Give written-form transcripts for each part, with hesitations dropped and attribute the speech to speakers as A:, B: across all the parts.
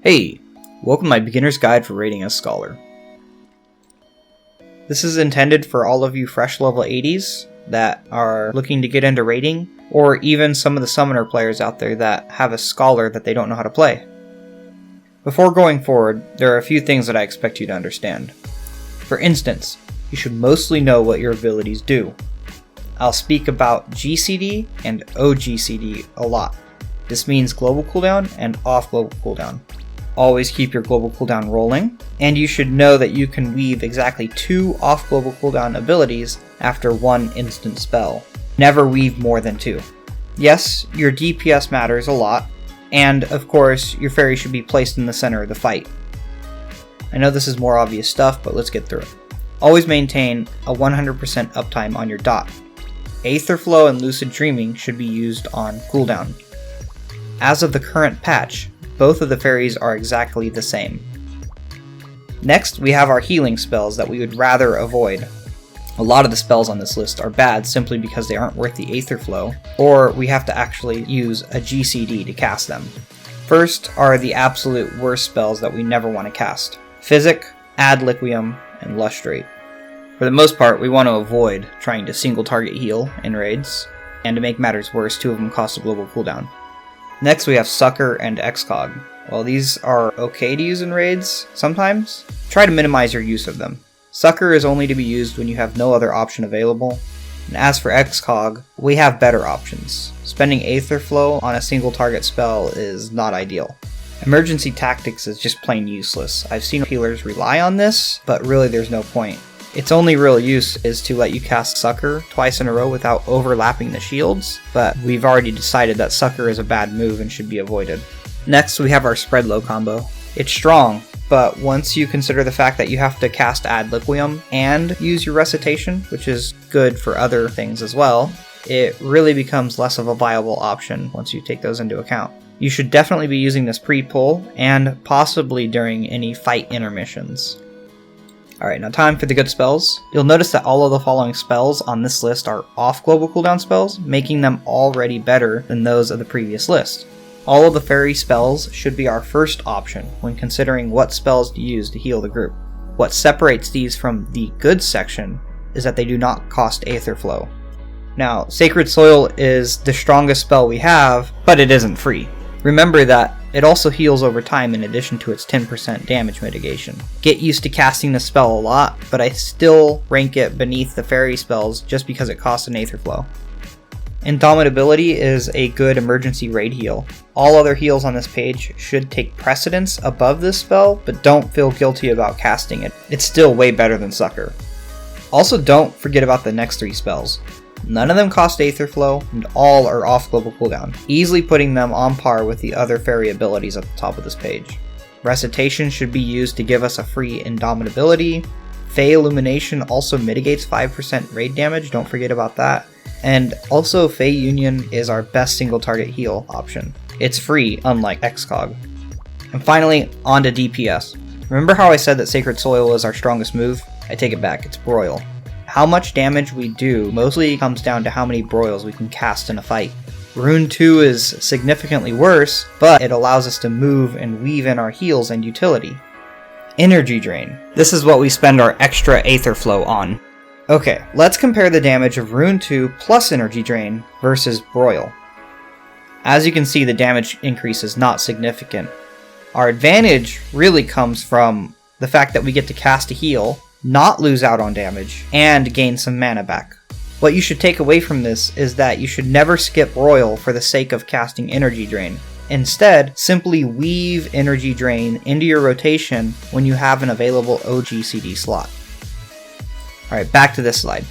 A: Hey, welcome to my beginner's guide for rating as Scholar. This is intended for all of you fresh level 80s that are looking to get into raiding, or even some of the summoner players out there that have a Scholar that they don't know how to play. Before going forward, there are a few things that I expect you to understand. For instance, you should mostly know what your abilities do. I'll speak about GCD and OGCD a lot. This means global cooldown and off global cooldown. Always keep your global cooldown rolling, and you should know that you can weave exactly 2 off global cooldown abilities after one instant spell. Never weave more than 2. Yes, your DPS matters a lot, and of course, your fairy should be placed in the center of the fight. I know this is more obvious stuff, but let's get through it. Always maintain a 100% uptime on your dot. Aether Flow and Lucid Dreaming should be used on cooldown. As of the current patch, both of the fairies are exactly the same. Next, we have our healing spells that we would rather avoid. A lot of the spells on this list are bad simply because they aren't worth the Aether Flow, or we have to actually use a GCD to cast them. First are the absolute worst spells that we never want to cast: Physic, Ad Liquium, and Lustrate. For the most part, we want to avoid trying to single target heal in raids, and to make matters worse, 2 of them cost a global cooldown. Next we have Sucker and Excog. While these are okay to use in raids sometimes, try to minimize your use of them. Sucker is only to be used when you have no other option available, and as for Excog, we have better options. Spending Aether Flow on a single target spell is not ideal. Emergency Tactics is just plain useless. I've seen healers rely on this, but really there's no point. Its only real use is to let you cast Sucker twice in a row without overlapping the shields, but we've already decided that Sucker is a bad move and should be avoided. Next we have our Spread Low combo. It's strong, but once you consider the fact that you have to cast Ad Liquium and use your Recitation, which is good for other things as well, it really becomes less of a viable option once you take those into account. You should definitely be using this pre-pull and possibly during any fight intermissions. Alright, now time for the good spells. You'll notice that all of the following spells on this list are off global cooldown spells, making them already better than those of the previous list. All of the fairy spells should be our first option when considering what spells to use to heal the group. What separates these from the good section is that they do not cost Aether Flow. Now, Sacred Soil is the strongest spell we have, but it isn't free. Remember that it also heals over time in addition to its 10% damage mitigation. Get used to casting this spell a lot, but I still rank it beneath the fairy spells just because it costs an Aether Flow. Indomitability is a good emergency raid heal. All other heals on this page should take precedence above this spell, but don't feel guilty about casting it. It's still way better than Sucker. Also, don't forget about the next 3 spells. None of them cost Aether Flow, and all are off global cooldown, easily putting them on par with the other fairy abilities at the top of this page. Recitation should be used to give us a free Indomitability. Fey Illumination also mitigates 5% raid damage, don't forget about that. And also Fey Union is our best single target heal option. It's free, unlike Excog. And finally, on to DPS. Remember how I said that Sacred Soil is our strongest move? I take it back, it's Broil. How much damage we do mostly comes down to how many broils we can cast in a fight. Rune 2 is significantly worse, but it allows us to move and weave in our heals and utility. Energy Drain. This is what we spend our extra Aether Flow on. Okay, let's compare the damage of Rune 2 plus Energy Drain versus Broil. As you can see, the damage increase is not significant. Our advantage really comes from the fact that we get to cast a heal, not lose out on damage, and gain some mana back. What you should take away from this is that you should never skip Broil for the sake of casting Energy Drain. Instead, simply weave Energy Drain into your rotation when you have an available OGCD slot. Alright, back to this slide.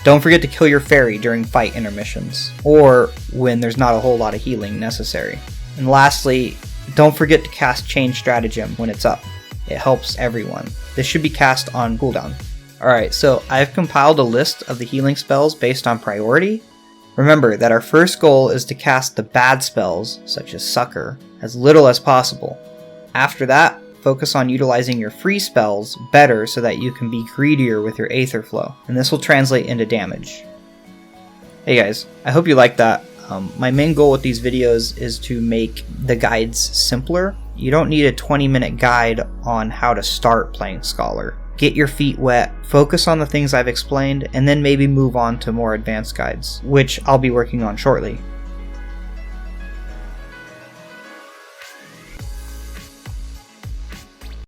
A: Don't forget to kill your fairy during fight intermissions, or when there's not a whole lot of healing necessary. And lastly, don't forget to cast Chain Stratagem when it's up. It helps everyone. This should be cast on cooldown. Alright, so I've compiled a list of the healing spells based on priority. Remember that our first goal is to cast the bad spells, such as Sucker, as little as possible. After that, focus on utilizing your free spells better so that you can be greedier with your Aether Flow, and this will translate into damage. Hey guys, I hope you liked that. My main goal with these videos is to make the guides simpler you don't need a 20-minute guide on how to start playing Scholar. Get your feet wet, focus on the things I've explained, and then maybe move on to more advanced guides, which I'll be working on shortly.